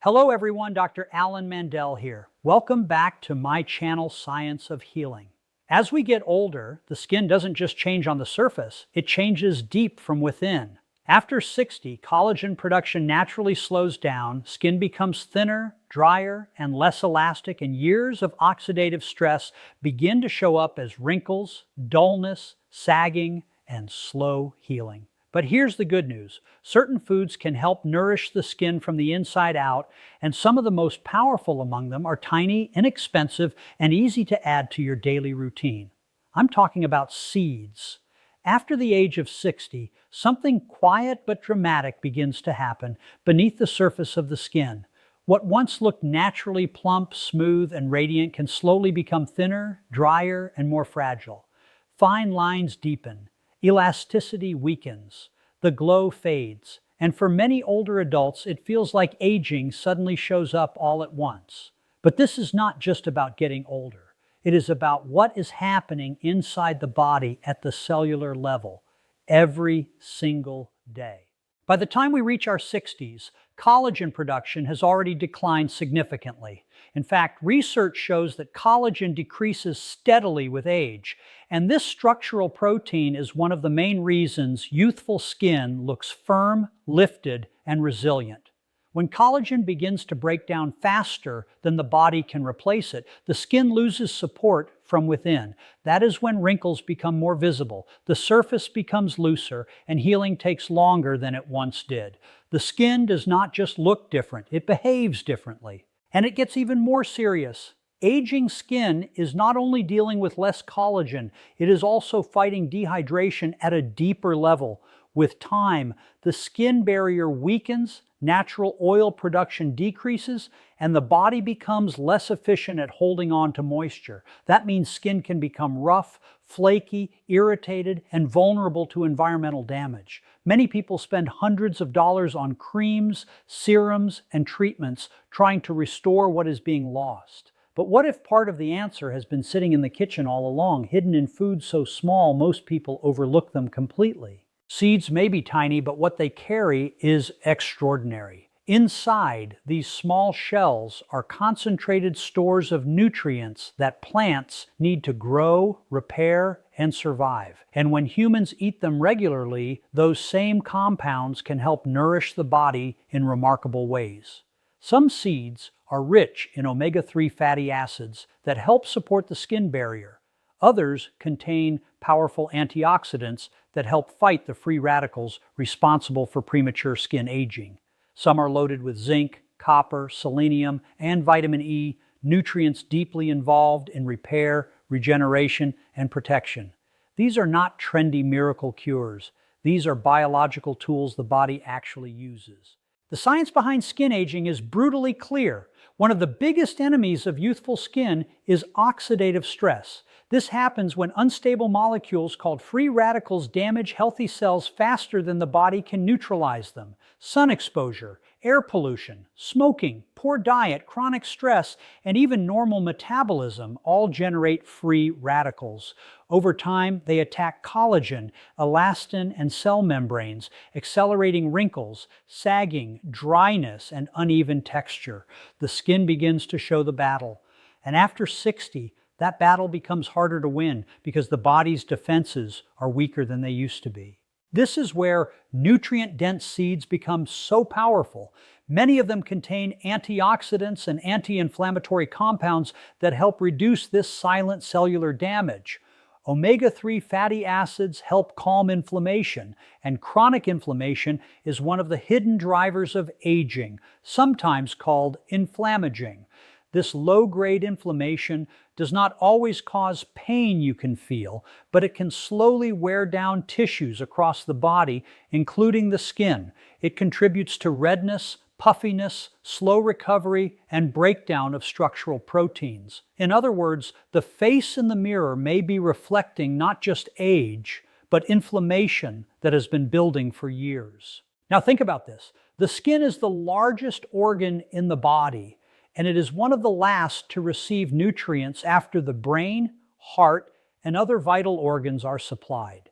Hello everyone, Dr. Alan Mandell here. Welcome back to my channel, Science of Healing. As we get older, the skin doesn't just change on the surface, it changes deep from within. After 60, collagen production naturally slows down, skin becomes thinner, drier, and less elastic, and years of oxidative stress begin to show up as wrinkles, dullness, sagging, and slow healing. But here's the good news. Certain foods can help nourish the skin from the inside out, and some of the most powerful among them are tiny, inexpensive, and easy to add to your daily routine. I'm talking about seeds. After the age of 60, something quiet but dramatic begins to happen beneath the surface of the skin. What once looked naturally plump, smooth, and radiant can slowly become thinner, drier, and more fragile. Fine lines deepen. Elasticity weakens, the glow fades, and for many older adults, it feels like aging suddenly shows up all at once. But this is not just about getting older. It is about what is happening inside the body at the cellular level every single day. By the time we reach our 60s, collagen production has already declined significantly. In fact, research shows that collagen decreases steadily with age, and this structural protein is one of the main reasons youthful skin looks firm, lifted, and resilient. When collagen begins to break down faster than the body can replace it, the skin loses support from within. That is when wrinkles become more visible, the surface becomes looser, and healing takes longer than it once did. The skin does not just look different, it behaves differently. And it gets even more serious. Aging skin is not only dealing with less collagen, it is also fighting dehydration at a deeper level. With time, the skin barrier weakens, natural oil production decreases, and the body becomes less efficient at holding on to moisture. That means skin can become rough, flaky, irritated, and vulnerable to environmental damage. Many people spend hundreds of dollars on creams, serums, and treatments trying to restore what is being lost. But what if part of the answer has been sitting in the kitchen all along, hidden in foods so small most people overlook them completely? Seeds may be tiny, but what they carry is extraordinary. Inside these small shells are concentrated stores of nutrients that plants need to grow, repair, and survive. And when humans eat them regularly, those same compounds can help nourish the body in remarkable ways. Some seeds are rich in omega-3 fatty acids that help support the skin barrier. Others contain powerful antioxidants that help fight the free radicals responsible for premature skin aging. Some are loaded with zinc, copper, selenium, and vitamin E, nutrients deeply involved in repair, regeneration, and protection. These are not trendy miracle cures. These are biological tools the body actually uses. The science behind skin aging is brutally clear. One of the biggest enemies of youthful skin is oxidative stress. This happens when unstable molecules called free radicals damage healthy cells faster than the body can neutralize them. Sun exposure, air pollution, smoking, poor diet, chronic stress, and even normal metabolism all generate free radicals. Over time, they attack collagen, elastin, and cell membranes, accelerating wrinkles, sagging, dryness, and uneven texture. The skin begins to show the battle. And after 60, that battle becomes harder to win because the body's defenses are weaker than they used to be. This is where nutrient-dense seeds become so powerful. Many of them contain antioxidants and anti-inflammatory compounds that help reduce this silent cellular damage. Omega-3 fatty acids help calm inflammation, and chronic inflammation is one of the hidden drivers of aging, sometimes called inflammaging. This low-grade inflammation does not always cause pain you can feel, but it can slowly wear down tissues across the body, including the skin. It contributes to redness, puffiness, slow recovery, and breakdown of structural proteins. In other words, the face in the mirror may be reflecting not just age, but inflammation that has been building for years. Now think about this. The skin is the largest organ in the body, and it is one of the last to receive nutrients after the brain, heart, and other vital organs are supplied.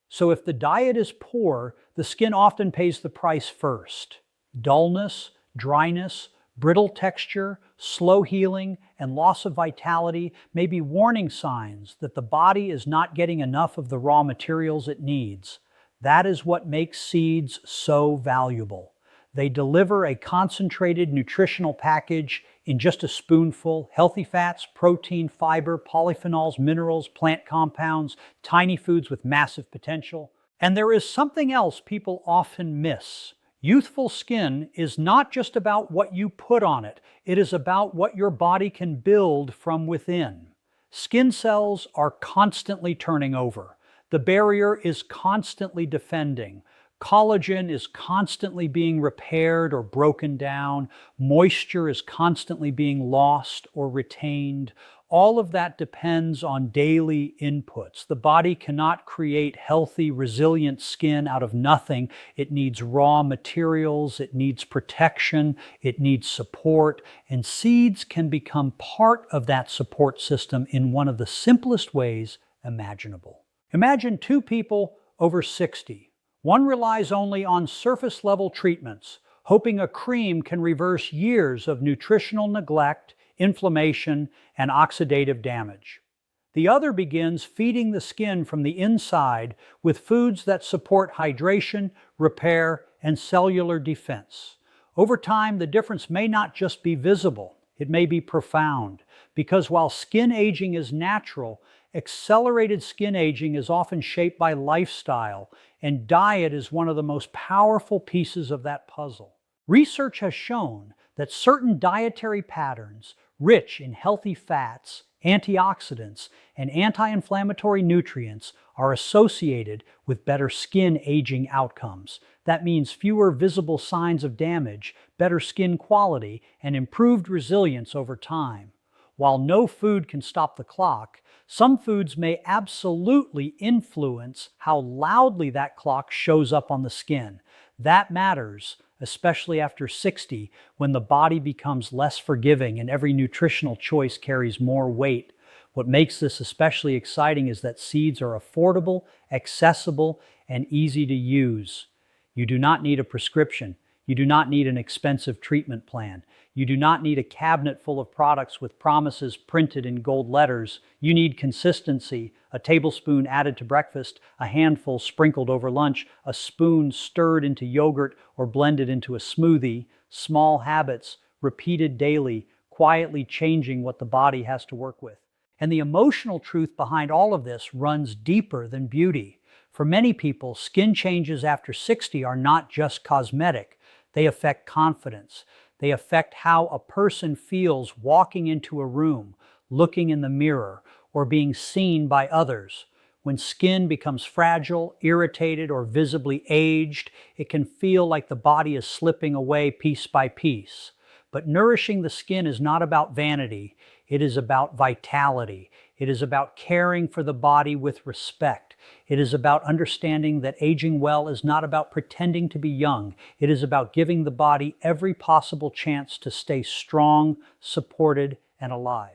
So if the diet is poor, the skin often pays the price first. Dullness, dryness, Brittle texture, slow healing, and loss of vitality may be warning signs that the body is not getting enough of the raw materials it needs. That is what makes seeds so valuable. They deliver a concentrated nutritional package in just a spoonful: healthy fats, protein, fiber, polyphenols, minerals, plant compounds, tiny foods with massive potential. And there is something else people often miss. Youthful skin is not just about what you put on it. It is about what your body can build from within. Skin cells are constantly turning over. The barrier is constantly defending. Collagen is constantly being repaired or broken down. Moisture is constantly being lost or retained. All of that depends on daily inputs. The body cannot create healthy, resilient skin out of nothing. It needs raw materials, it needs protection, it needs support, and seeds can become part of that support system in one of the simplest ways imaginable. Imagine two people over 60. One relies only on surface-level treatments, hoping a cream can reverse years of nutritional neglect, inflammation, and oxidative damage. The other begins feeding the skin from the inside with foods that support hydration, repair, and cellular defense. Over time, the difference may not just be visible, it may be profound, because while skin aging is natural, accelerated skin aging is often shaped by lifestyle, and diet is one of the most powerful pieces of that puzzle. Research has shown that certain dietary patterns, rich in healthy fats, antioxidants, and anti-inflammatory nutrients, are associated with better skin aging outcomes. That means fewer visible signs of damage, better skin quality, and improved resilience over time. While no food can stop the clock, some foods may absolutely influence how loudly that clock shows up on the skin. That matters, especially after 60, when the body becomes less forgiving and every nutritional choice carries more weight. What makes this especially exciting is that seeds are affordable, accessible, and easy to use. You do not need a prescription. You do not need an expensive treatment plan. You do not need a cabinet full of products with promises printed in gold letters. You need consistency: a tablespoon added to breakfast, a handful sprinkled over lunch, a spoon stirred into yogurt or blended into a smoothie. Small habits, repeated daily, quietly changing what the body has to work with. And the emotional truth behind all of this runs deeper than beauty. For many people, skin changes after 60 are not just cosmetic. They affect confidence. They affect how a person feels walking into a room, looking in the mirror, or being seen by others. When skin becomes fragile, irritated, or visibly aged, it can feel like the body is slipping away piece by piece. But nourishing the skin is not about vanity. It is about vitality. It is about caring for the body with respect. It is about understanding that aging well is not about pretending to be young. It is about giving the body every possible chance to stay strong, supported, and alive.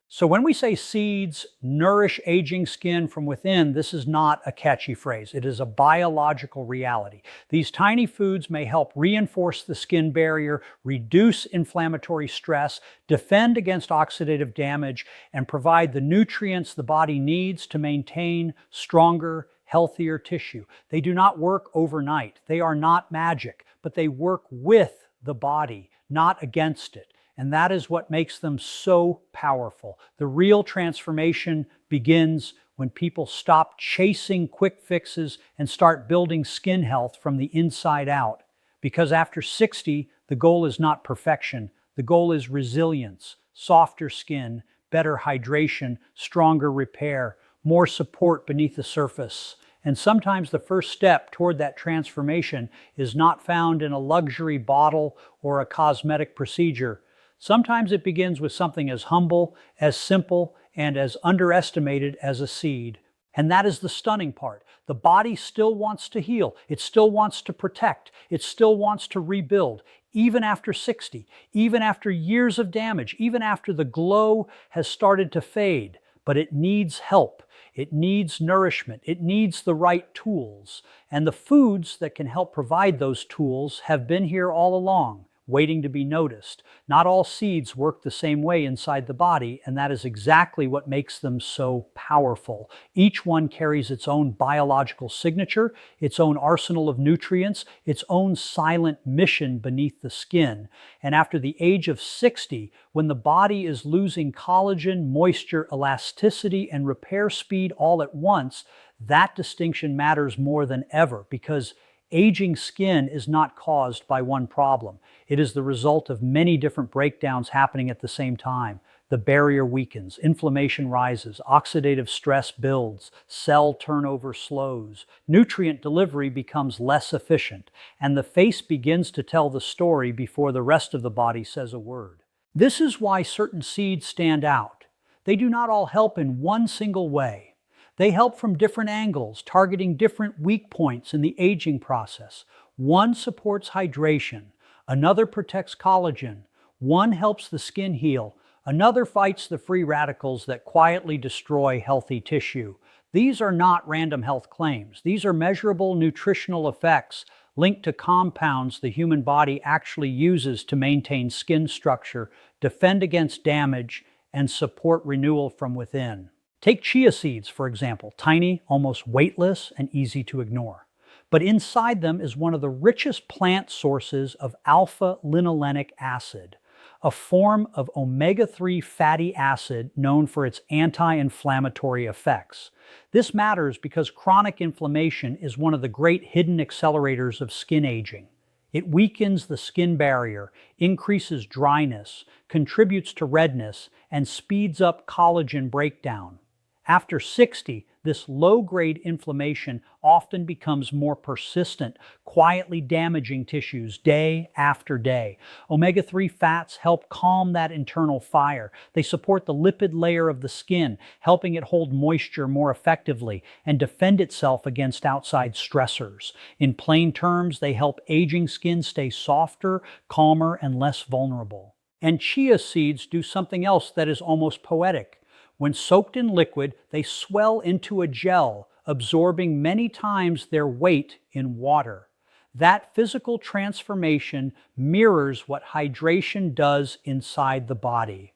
So when we say seeds nourish aging skin from within, this is not a catchy phrase. It is a biological reality. These tiny foods may help reinforce the skin barrier, reduce inflammatory stress, defend against oxidative damage, and provide the nutrients the body needs to maintain stronger, healthier tissue. They do not work overnight. They are not magic, but they work with the body, not against it. And that is what makes them so powerful. The real transformation begins when people stop chasing quick fixes and start building skin health from the inside out. Because after 60, the goal is not perfection. The goal is resilience, softer skin, better hydration, stronger repair, more support beneath the surface. And sometimes the first step toward that transformation is not found in a luxury bottle or a cosmetic procedure. Sometimes it begins with something as humble, as simple, and as underestimated as a seed. And that is the stunning part. The body still wants to heal. It still wants to protect. It still wants to rebuild, even after 60, even after years of damage, even after the glow has started to fade. But it needs help. It needs nourishment. It needs the right tools. And the foods that can help provide those tools have been here all along. waiting to be noticed. Not all seeds work the same way inside the body, and that is exactly what makes them so powerful. Each one carries its own biological signature, its own arsenal of nutrients, its own silent mission beneath the skin. And after the age of 60, when the body is losing collagen, moisture, elasticity, and repair speed all at once, that distinction matters more than ever, because aging skin is not caused by one problem. It is the result of many different breakdowns happening at the same time. The barrier weakens, inflammation rises, oxidative stress builds, cell turnover slows, nutrient delivery becomes less efficient, and the face begins to tell the story before the rest of the body says a word. This is why certain seeds stand out. They do not all help in one single way. They help from different angles, targeting different weak points in the aging process. One supports hydration, another protects collagen, one helps the skin heal, another fights the free radicals that quietly destroy healthy tissue. These are not random health claims. These are measurable nutritional effects linked to compounds the human body actually uses to maintain skin structure, defend against damage, and support renewal from within. Take chia seeds, for example, tiny, almost weightless, and easy to ignore. But inside them is one of the richest plant sources of alpha-linolenic acid, a form of omega-3 fatty acid known for its anti-inflammatory effects. This matters because chronic inflammation is one of the great hidden accelerators of skin aging. It weakens the skin barrier, increases dryness, contributes to redness, and speeds up collagen breakdown. After 60, this low-grade inflammation often becomes more persistent, quietly damaging tissues day after day. Omega-3 fats help calm that internal fire. They support the lipid layer of the skin, helping it hold moisture more effectively and defend itself against outside stressors. In plain terms, they help aging skin stay softer, calmer, and less vulnerable. And chia seeds do something else that is almost poetic. When soaked in liquid, they swell into a gel, absorbing many times their weight in water. That physical transformation mirrors what hydration does inside the body.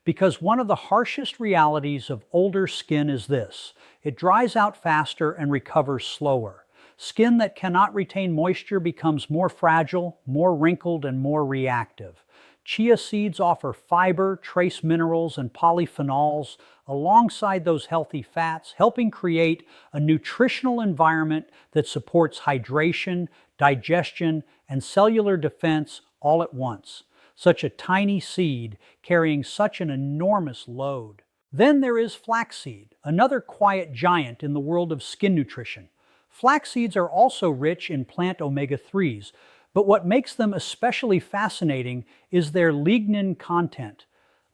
Because one of the harshest realities of older skin is this: it dries out faster and recovers slower. Skin that cannot retain moisture becomes more fragile, more wrinkled, and more reactive. Chia seeds offer fiber, trace minerals, and polyphenols alongside those healthy fats, helping create a nutritional environment that supports hydration, digestion, and cellular defense all at once. Such a tiny seed carrying such an enormous load. Then there is flaxseed, another quiet giant in the world of skin nutrition. Flax seeds are also rich in plant omega-3s, but what makes them especially fascinating is their lignin content.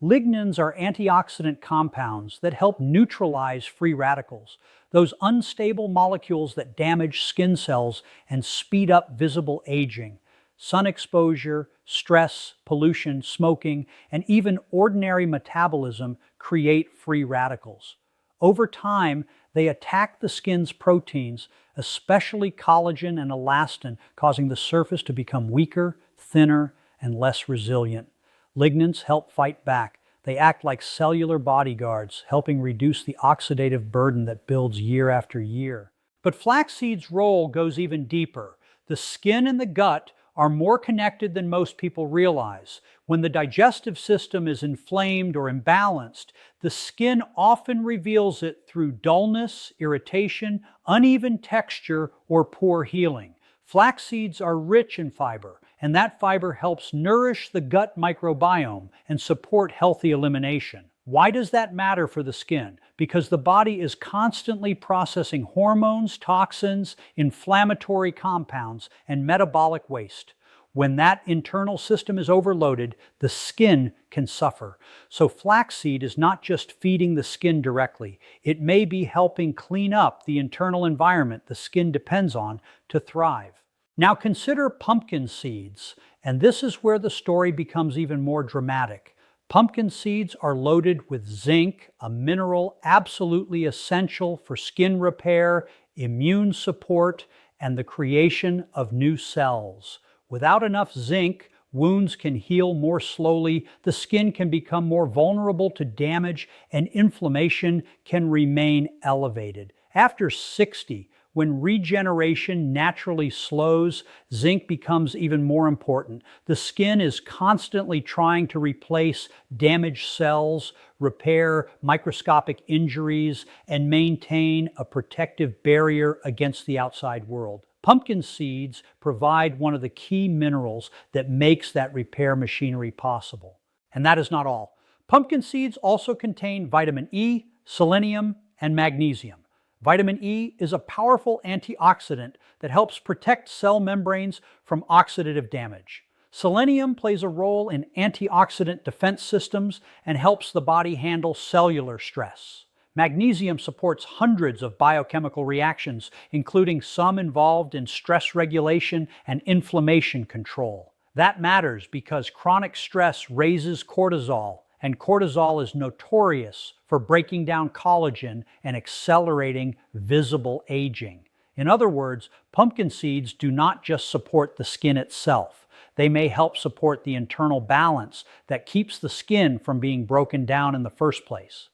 Lignins are antioxidant compounds that help neutralize free radicals, those unstable molecules that damage skin cells and speed up visible aging. Sun exposure, stress, pollution, smoking, and even ordinary metabolism create free radicals. Over time, they attack the skin's proteins, especially collagen and elastin, causing the surface to become weaker, thinner, and less resilient. Lignins help fight back. They act like cellular bodyguards, helping reduce the oxidative burden that builds year after year. But flaxseed's role goes even deeper. The skin and the gut are more connected than most people realize. When the digestive system is inflamed or imbalanced, the skin often reveals it through dullness, irritation, uneven texture, or poor healing. Flax seeds are rich in fiber, and that fiber helps nourish the gut microbiome and support healthy elimination. Why does that matter for the skin? Because the body is constantly processing hormones, toxins, inflammatory compounds, and metabolic waste. When that internal system is overloaded, the skin can suffer. So flaxseed is not just feeding the skin directly. It may be helping clean up the internal environment the skin depends on to thrive. Now consider pumpkin seeds, and this is where the story becomes even more dramatic. Pumpkin seeds are loaded with zinc, a mineral absolutely essential for skin repair, immune support, and the creation of new cells. Without enough zinc, Wounds can heal more slowly, the skin can become more vulnerable to damage, and inflammation can remain elevated. After 60, when regeneration naturally slows, zinc becomes even more important. The skin is constantly trying to replace damaged cells, repair microscopic injuries, and maintain a protective barrier against the outside world. Pumpkin seeds provide one of the key minerals that makes that repair machinery possible. And that is not all. Pumpkin seeds also contain vitamin E, selenium, and magnesium. Vitamin E is a powerful antioxidant that helps protect cell membranes from oxidative damage. Selenium plays a role in antioxidant defense systems and helps the body handle cellular stress. Magnesium supports hundreds of biochemical reactions, including some involved in stress regulation and inflammation control. That matters because chronic stress raises cortisol, and cortisol is notorious for breaking down collagen and accelerating visible aging. In other words, pumpkin seeds do not just support the skin itself. They may help support the internal balance that keeps the skin from being broken down in the first place.